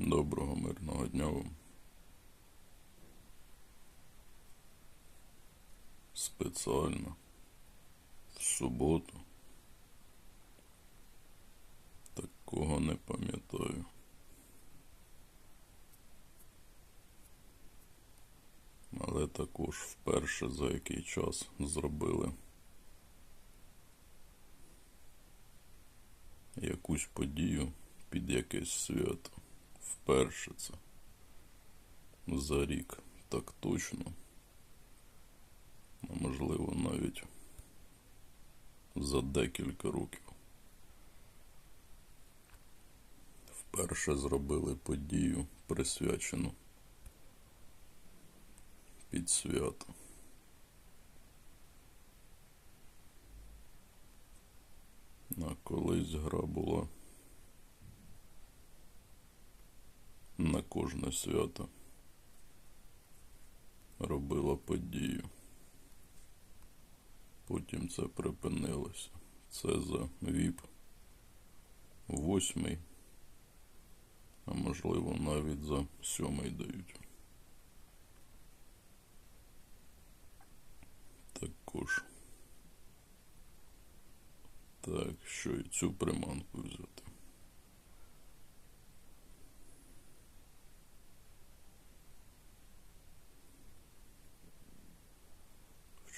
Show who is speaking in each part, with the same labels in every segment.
Speaker 1: Доброго мирного дня вам. Спеціально в суботу. Такого не пам'ятаю. Але також вперше за який час зробили якусь подію під якесь свято. Вперше це за рік, так точно. А можливо навіть за декілька років. Вперше зробили подію, присвячену під свято. А колись гра була на кожне свято. Робила подію. Потім це припинилося. Це за ВІП 8, а можливо навіть за 7 дають. Також. Так, що і цю приманку взяти.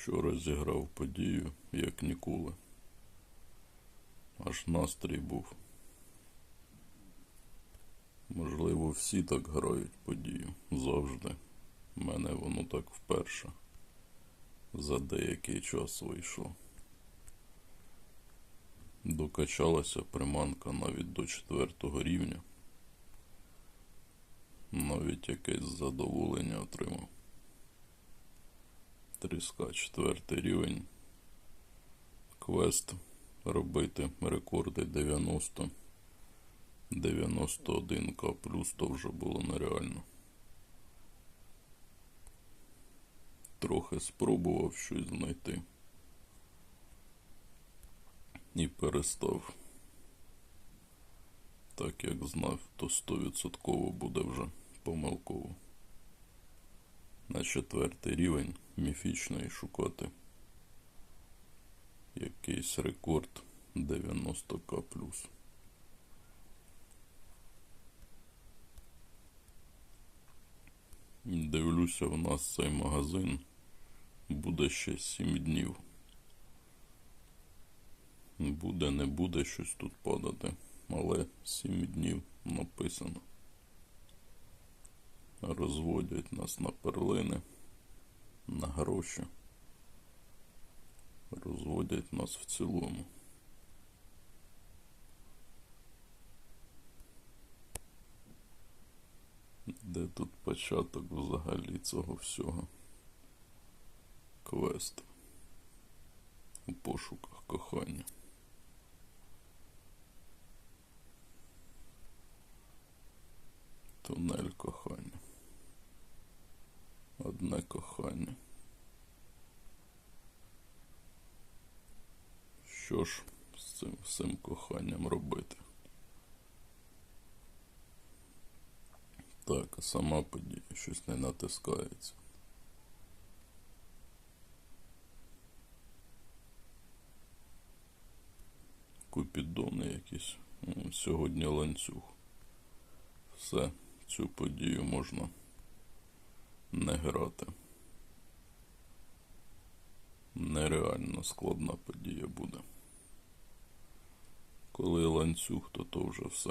Speaker 1: Вчора зіграв подію, як ніколи. Аж настрій був. Можливо, всі так грають подію. Завжди. Мене воно так вперше. За деякий час вийшло. Докачалася приманка навіть до 4 рівня. Навіть якесь задоволення отримав. Тріска 4 рівень. Квест робити рекорди 90. 91к плюс, то вже було нереально. Трохи спробував щось знайти. І перестав. Так як знав, то 100% буде вже помилково. На 4 рівень міфічний шукати якийсь рекорд 90к плюс. Дивлюся, в нас цей магазин буде ще 7 днів. Буде, не буде щось тут падати, але 7 днів написано. Розводять нас на перлини, на гроші. Розводять нас в цілому. Де тут початок взагалі цього всього? Квест. У пошуках кохання. Тунель кохання. Одне кохання. Що ж з цим коханням робити? Так, а сама подія щось не натискається. Купідони якісь. Сьогодні ланцюг. Все, цю подію можна не грати. Нереально складна подія буде. Коли ланцюг, то вже все.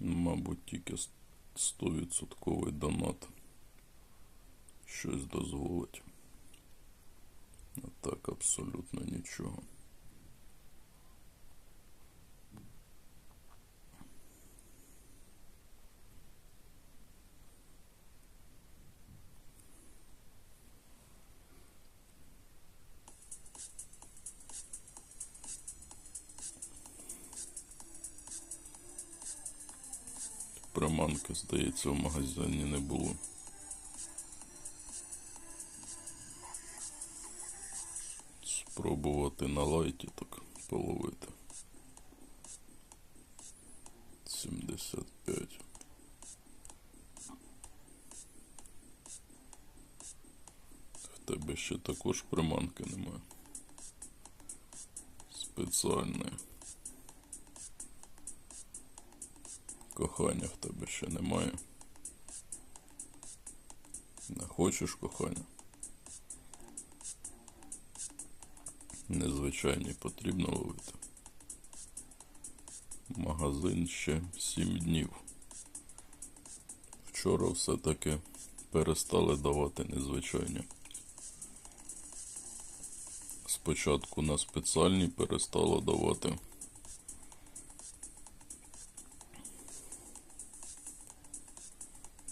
Speaker 1: Мабуть, тільки 100% донат щось дозволить. А так абсолютно нічого. Приманки, здається, в магазині не було. спробувати на лайті так половити. 75. В тебе ще також приманки немає. Спеціальної. Кохання в тебе ще немає. Не хочеш кохання? Незвичайні потрібно ловити. Магазин ще 7 днів. Вчора все-таки перестали давати незвичайні. Спочатку на спеціальні перестало давати.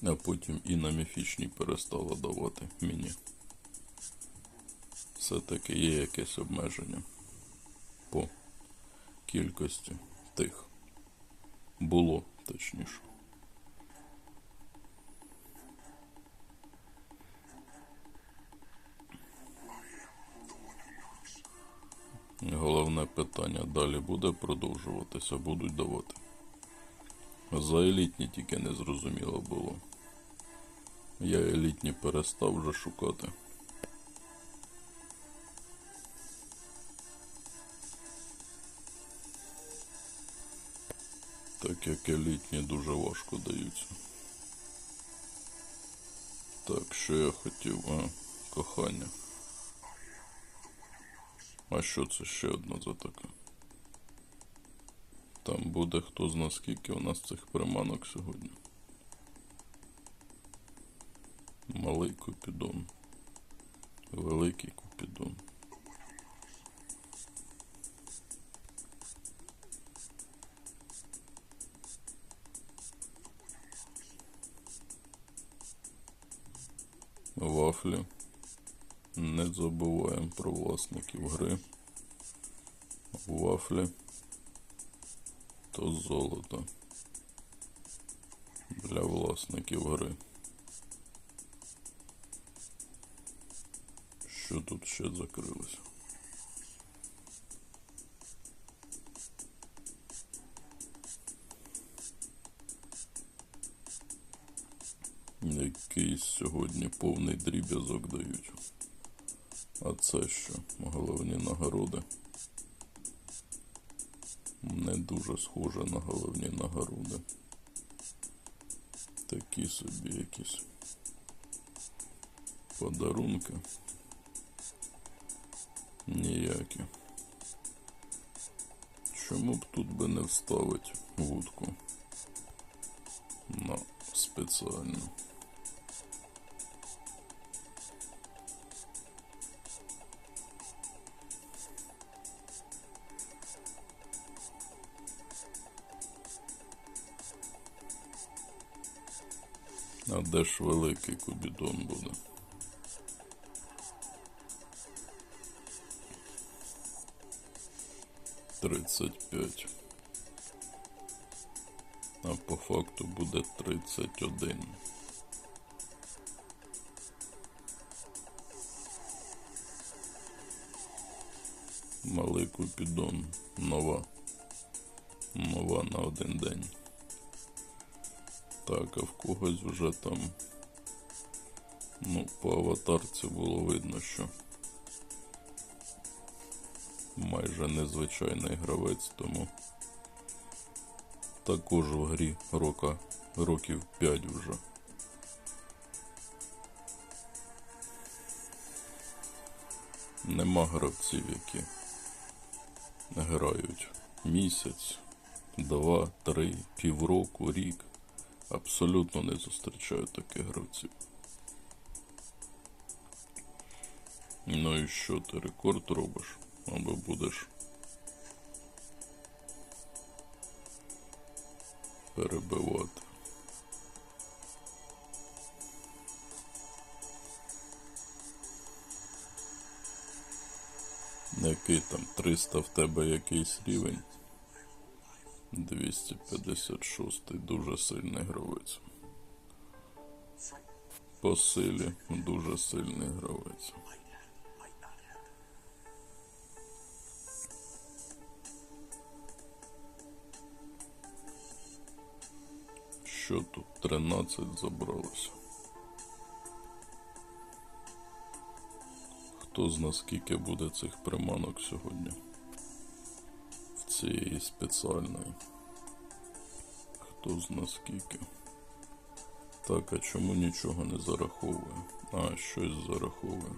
Speaker 1: А потім і на міфічні перестало давати мені. Все-таки є якесь обмеження по кількості тих. Було, точніше. Головне питання, далі буде продовжуватися, будуть давати. За елітні тільки не зрозуміло було. Я елітні перестав вже шукати. Так як елітні дуже важко даються. Так, що я хотів? Кохання. А що це ще одна за таке? Там буде хто зна скільки у нас цих приманок сьогодні. Малий купідон. Великий купідон. Вафлі. Не забуваємо про власників гри. Вафлі. То золото. Для власників гри. Що тут ще закрилось? Якийсь сьогодні повний дріб'язок дають. А це що? Головні нагороди. Не дуже схоже на головні нагороди. Такі собі якісь подарунки. Ніякі. Чому б тут би не вставити вудку на спеціальну? А де ж великий кубідон буде? «35». А по факту буде 31. Малий купідон. Нова. Нова на один день. Так, а в когось вже там, по аватарці було видно, що майже незвичайний гравець, тому також в грі років 5 вже. Нема гравців, які грають місяць, 2, 3, півроку, рік. Абсолютно не зустрічаю таких гравців. Ну і що, ти рекорд робиш? Або будеш перебивати? Який там 300 в тебе якийсь рівень? 256, дуже сильний гравець. По силі дуже сильний гравець. Що тут 13 забралося? Хто зна скільки буде цих приманок сьогодні? В цієї спеціальної. Хто зна скільки? Так, а чому нічого не зараховує? А, щось зараховує.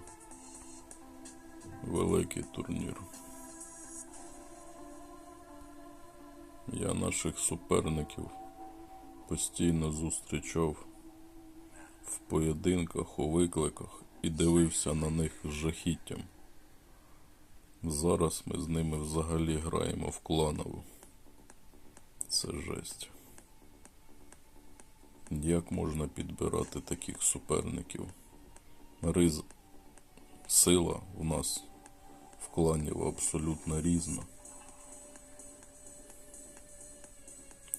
Speaker 1: Великий турнір. Я наших суперників постійно зустрічав в поєдинках, у викликах і дивився на них з жахіттям. Зараз ми з ними взагалі граємо в кланову. Це жесть. Як можна підбирати таких суперників? Сила у нас в клані абсолютно різна.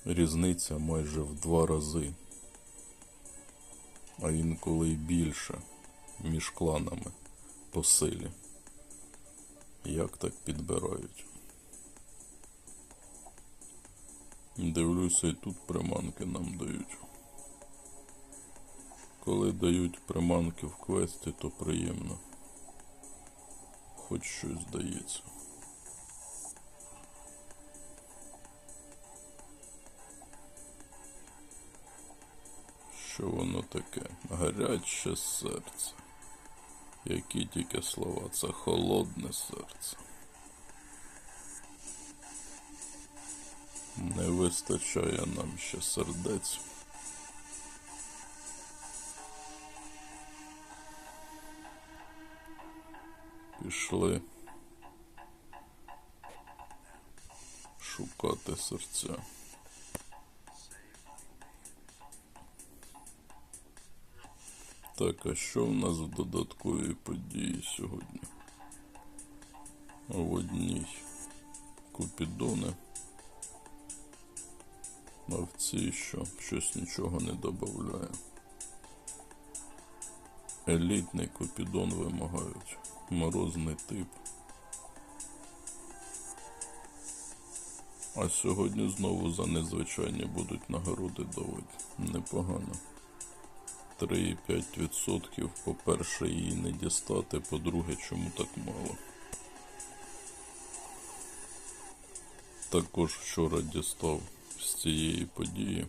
Speaker 1: Різниця майже в 2 рази, а інколи й більше між кланами по силі. Як так підбирають? Дивлюся, і тут приманки нам дають. Коли дають приманки в квесті, то приємно. Хоч щось дається. Що воно таке? Гаряче серце. Які тільки слова? Це холодне серце. Не вистачає нам ще сердець. Пішли шукати серця. Так, а що в нас в додатковій події сьогодні? В одній Купідони, а в цій що? Щось нічого не додає. Елітний Купідон вимагають. Морозний тип. А сьогодні знову за незвичайні будуть нагороди давати. Непогано. 3,5%. По-перше, її не дістати. По-друге, чому так мало? Також вчора дістав з цієї події.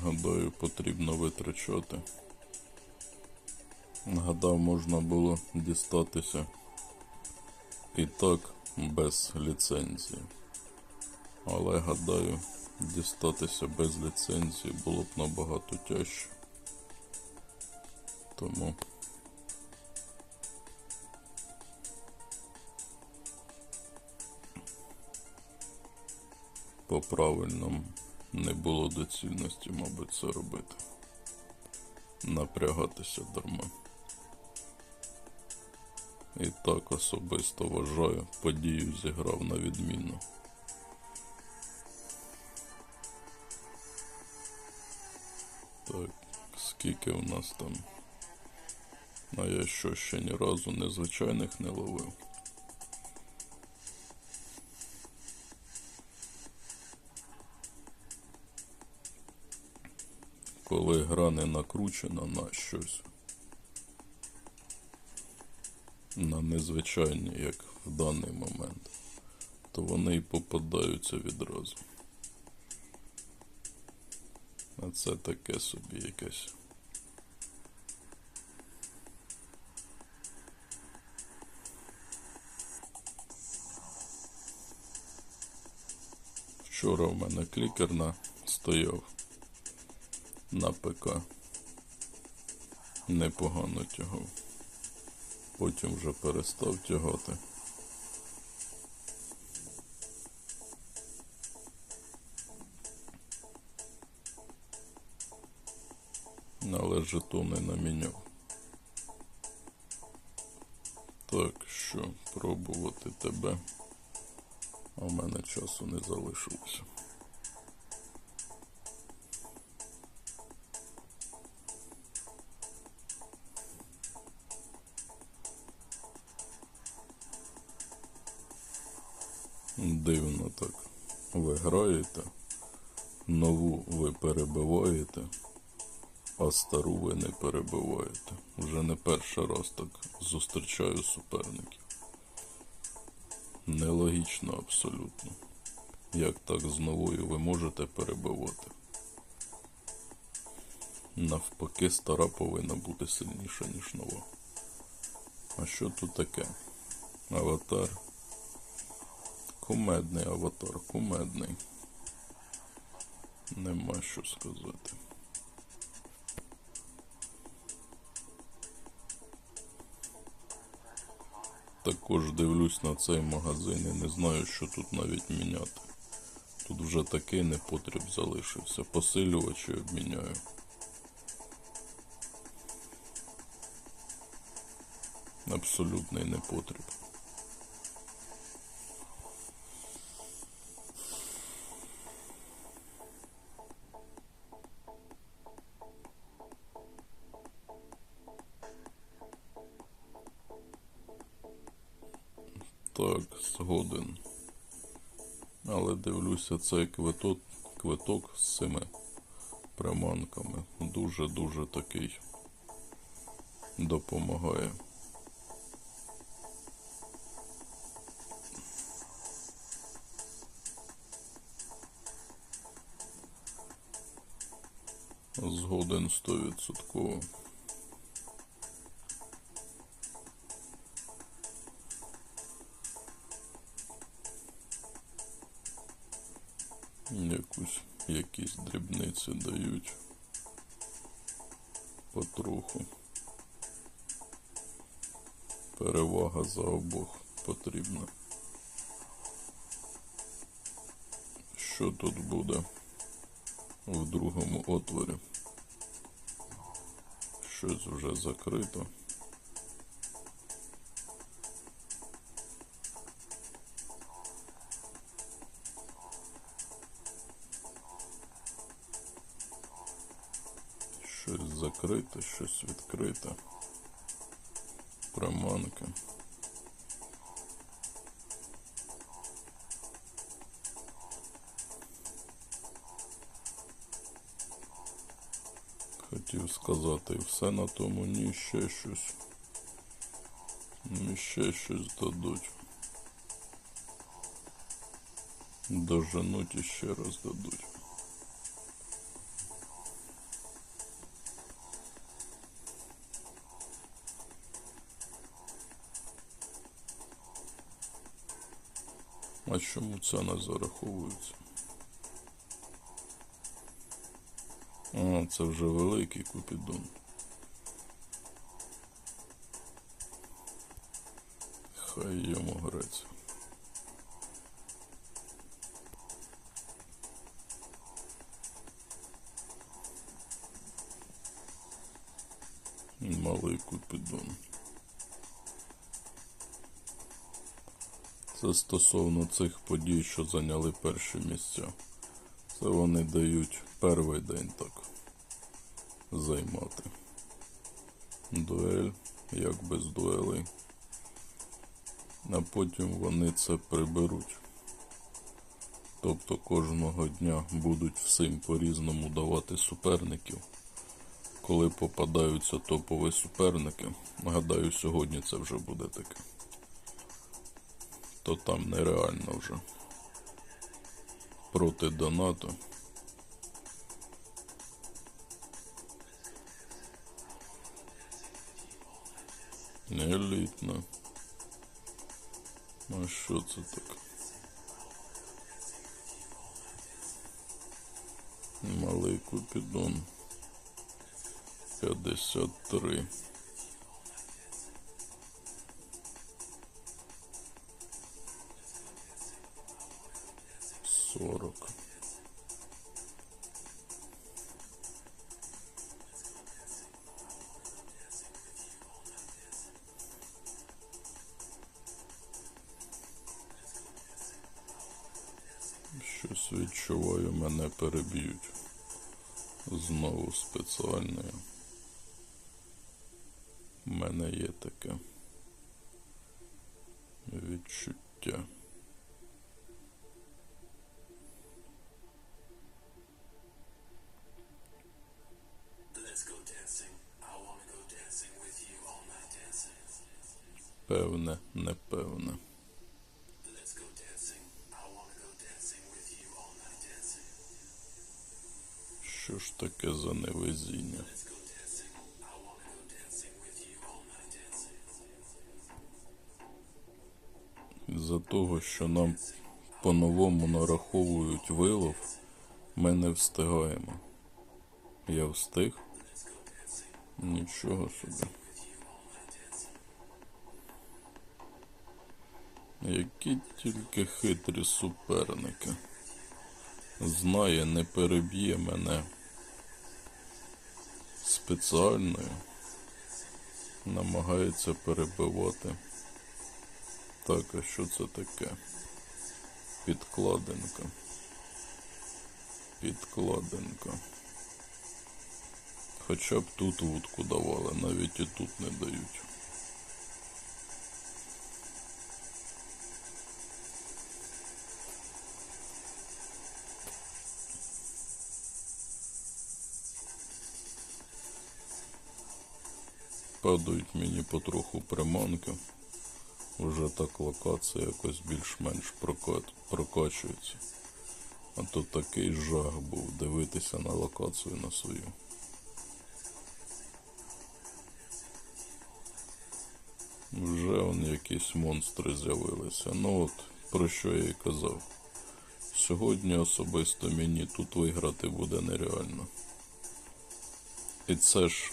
Speaker 1: Гадаю, потрібно витрачати. Гадав, можна було дістатися і так без ліцензії. Але, гадаю, дістатися без ліцензії було б набагато тяжче. Тому по-правильному не було доцільності, мабуть, це робити. Напрягатися дарма. І так особисто вважаю, подію зіграв на відмінно. Так, скільки в нас там? А я що, ще ні разу незвичайних не ловив? Коли гра не накручена на щось, на незвичайні, як в даний момент, то вони і попадаються відразу. А це таке собі якесь. Вчора в мене клікер стояв на ПК. Непогано тягав. Потім вже перестав тягати. Але жетони наміняв. Так що, пробувати тебе. А в мене часу не залишилося. Дивно так. Ви граєте, нову ви перебиваєте, а стару ви не перебиваєте. Вже не перший раз так зустрічаю суперників. Нелогічно абсолютно. Як так з новою ви можете перебивати? Навпаки, стара повинна бути сильніша, ніж нова. А що тут таке? Аватар. Кумедний аватар, кумедний. Нема що сказати. Також дивлюсь на цей магазин і не знаю, що тут навіть міняти. Тут вже такий непотріб залишився. Посилювачі обміняю. Абсолютний непотріб. Так, згоден. Але дивлюся, цей квиток з цими приманками дуже-дуже такий допомагає. Згоден 100%. Якісь дрібниці дають потроху. Перевага за обох потрібна. Що тут буде в другому отворі? Щось вже закрито. Щось закрите, щось відкрите. Приманки. Хотів сказати, все на тому, ні, ще щось. Ще щось дадуть. Доженуть і ще раз дадуть. А чому це не зараховується? А, це вже великий Купідон. Хай йому греться. Малий Купідон. Це стосовно цих подій, що зайняли перші місця. Це вони дають перший день так займати. Дуель, як без дуелей. А потім вони це приберуть. Тобто кожного дня будуть всім по-різному давати суперників. Коли попадаються топові суперники, гадаю, сьогодні це вже буде таке. То там нереально вже. Проти донату. Елітно. А що це таке? Малий Купідон. 53. 40. Щось відчуваю, мене переб'ють. Знову спеціальне. У мене є таке відчуття. Певне, непевне. Що ж таке за невезіння? Із-за того, що нам по-новому нараховують вилов, ми не встигаємо. Я встиг? Нічого собі. Які тільки хитрі суперники. Знає, не переб'є мене спеціальною. Намагається перебивати. Так, а що це таке? Підкладинка. Підкладинка. Хоча б тут вудку давали, навіть і тут не дають. Падають мені потроху приманки. Вже так локація якось більш-менш прокачується. А то такий жах був дивитися на локацію на свою. Вже он якісь монстри з'явилися. Ну от, про що я і казав. Сьогодні особисто мені тут виграти буде нереально. І це ж,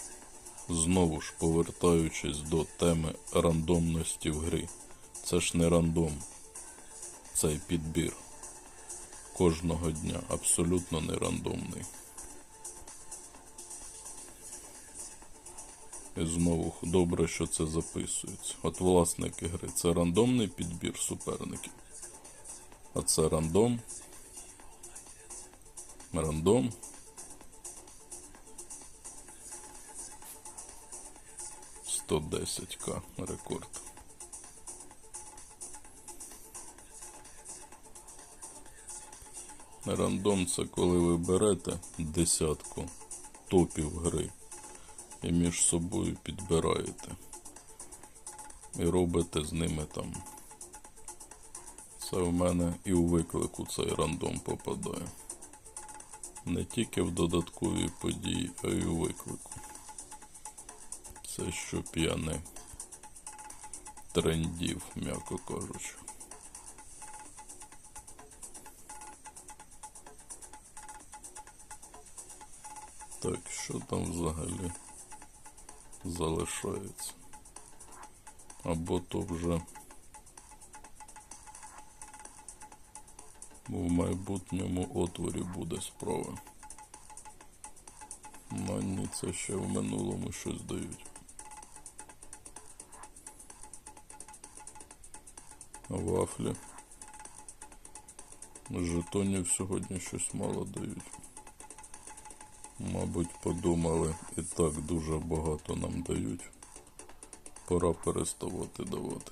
Speaker 1: знову ж повертаючись до теми рандомності в грі. Це ж не рандом. Цей підбір. Кожного дня. Абсолютно не рандомний. І знову добре, що це записується. От власники гри. Це рандомний підбір суперників. А це рандом. Рандом. $110К рекорд. Рандом — це коли ви берете десятку топів гри і між собою підбираєте. І робите з ними там. Це в мене і у виклику цей рандом попадає. Не тільки в додаткові події, а й у виклику. Це щоб я не трендів, м'яко кажучи. Так, що там взагалі залишається? Або то вже в майбутньому отворі буде справа. Мені це ще в минулому щось дають. Вафлі. Жетонів сьогодні щось мало дають. Мабуть, подумали, і так дуже багато нам дають. Пора переставати давати.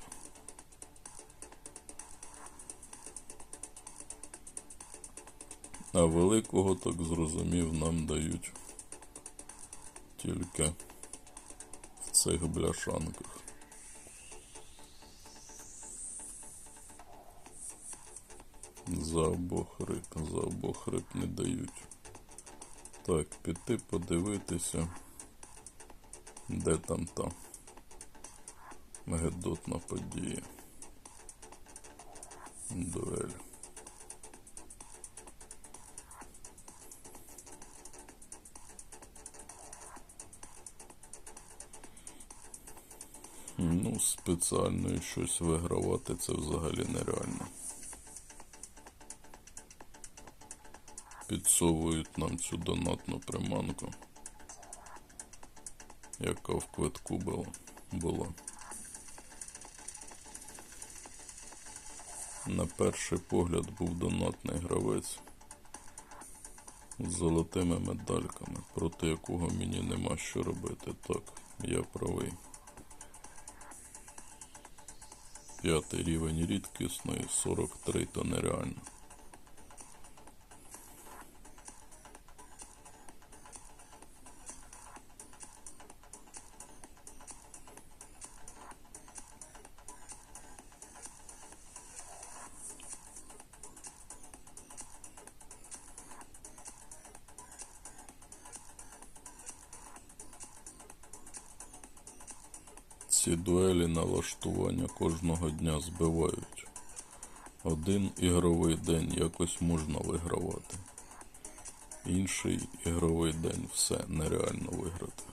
Speaker 1: А великого, так зрозумів, нам дають тільки в цих бляшанках. За обох риб не дають. Так, піти подивитися, де там та гидотна подія. Дуель. Ну, спеціально і щось вигравати це взагалі нереально. Підсовують нам цю донатну приманку, яка в квитку була. На перший погляд був донатний гравець з золотими медальками, проти якого мені нема що робити. Так, я правий. 5-й рівень рідкісної, 43 то нереально. Ці дуелі налаштування кожного дня збивають. Один ігровий день якось можна вигравати. Інший ігровий день все нереально виграти.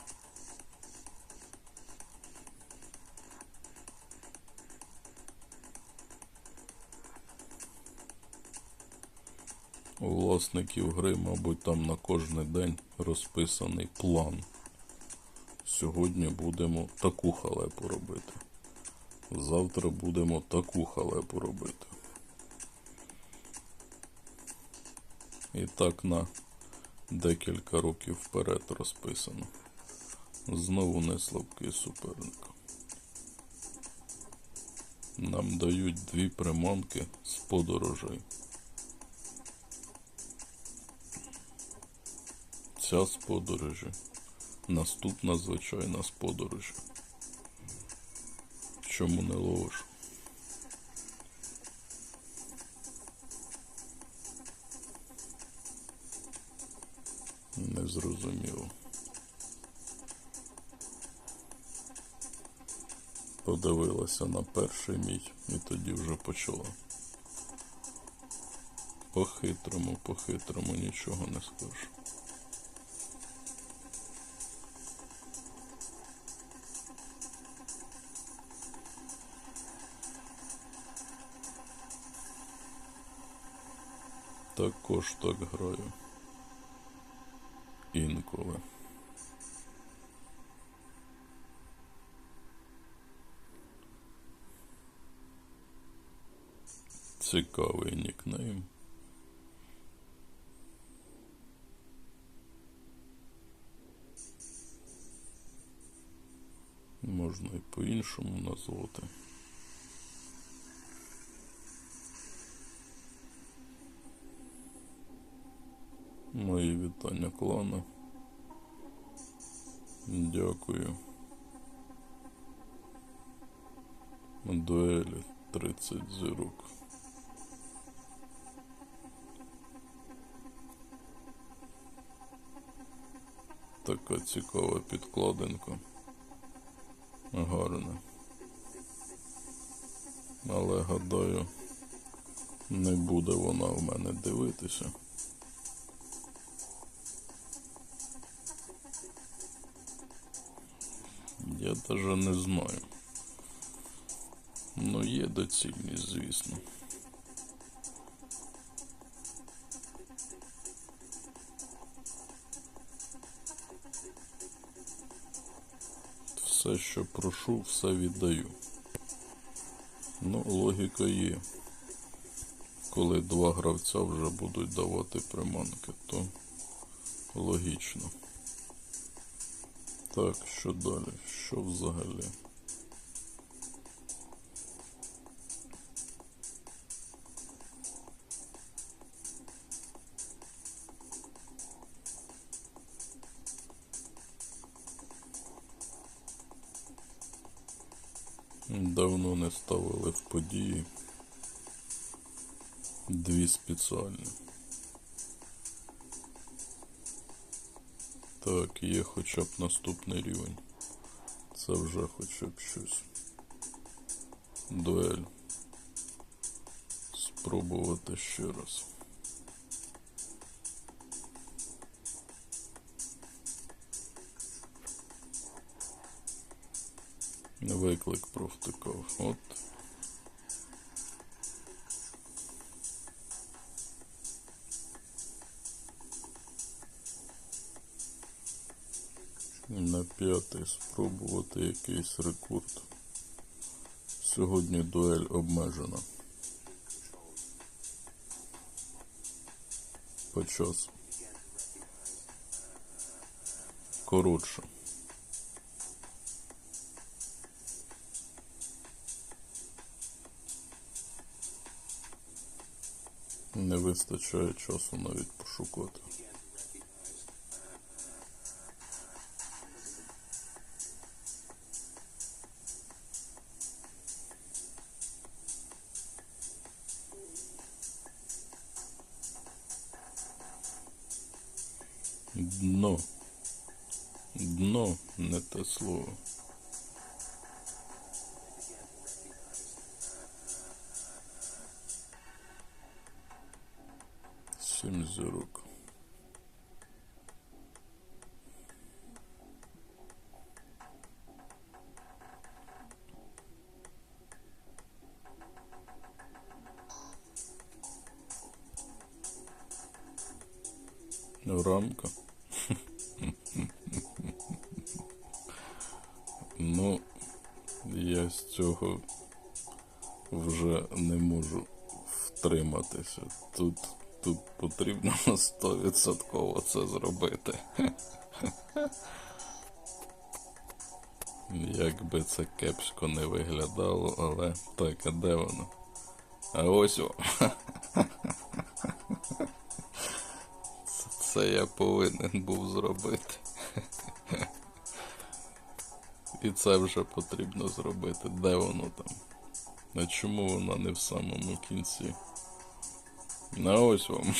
Speaker 1: У власників гри, мабуть, там на кожний день розписаний план. Сьогодні будемо таку халепу робити. Завтра будемо таку халепу робити. І так на декілька років вперед розписано. Знову не слабкий суперник. Нам дають 2 приманки з подорожей. Ця з подорожі. Наступна звичайна з подорожі. Чому не ловиш? Не зрозуміло. Подивилася на перший мій і тоді вже почала. По-хитрому, нічого не скажу. Також так граю. Інколи. Цікавий нікнейм. Можна і по-іншому назвати. Мої вітання клану. Дякую. Дуелі 30 зірок. Така цікава підкладинка. Гарна. Але, гадаю, не буде вона в мене дивитися. Я даже не знаю. Ну, є доцільність, звісно. Все, що прошу, все віддаю. Ну, логіка є. Коли 2 гравця вже будуть давати приманки, то логічно. Так, що далі? Що взагалі? Давно не ставили в події 2 спеціальні. Так, є хоча б наступний рівень. Це вже хоча б щось. Дуель. Спробувати ще раз. Виклик провтикав. От. На 5-й спробувати якийсь рекорд. Сьогодні дуель обмежена. По часу. Коротше. Не вистачає часу навіть пошукати. Дно. Дно, не те слово. Зірок. Рамка. Ну, я з цього вже не можу втриматися. Тут потрібно на 100% це зробити. Як би це кепсько не виглядало, але так, а де воно? А ось о. Це я повинен був зробити. І це вже потрібно зробити. Де воно там? А чому воно не в самому кінці? А ось вам.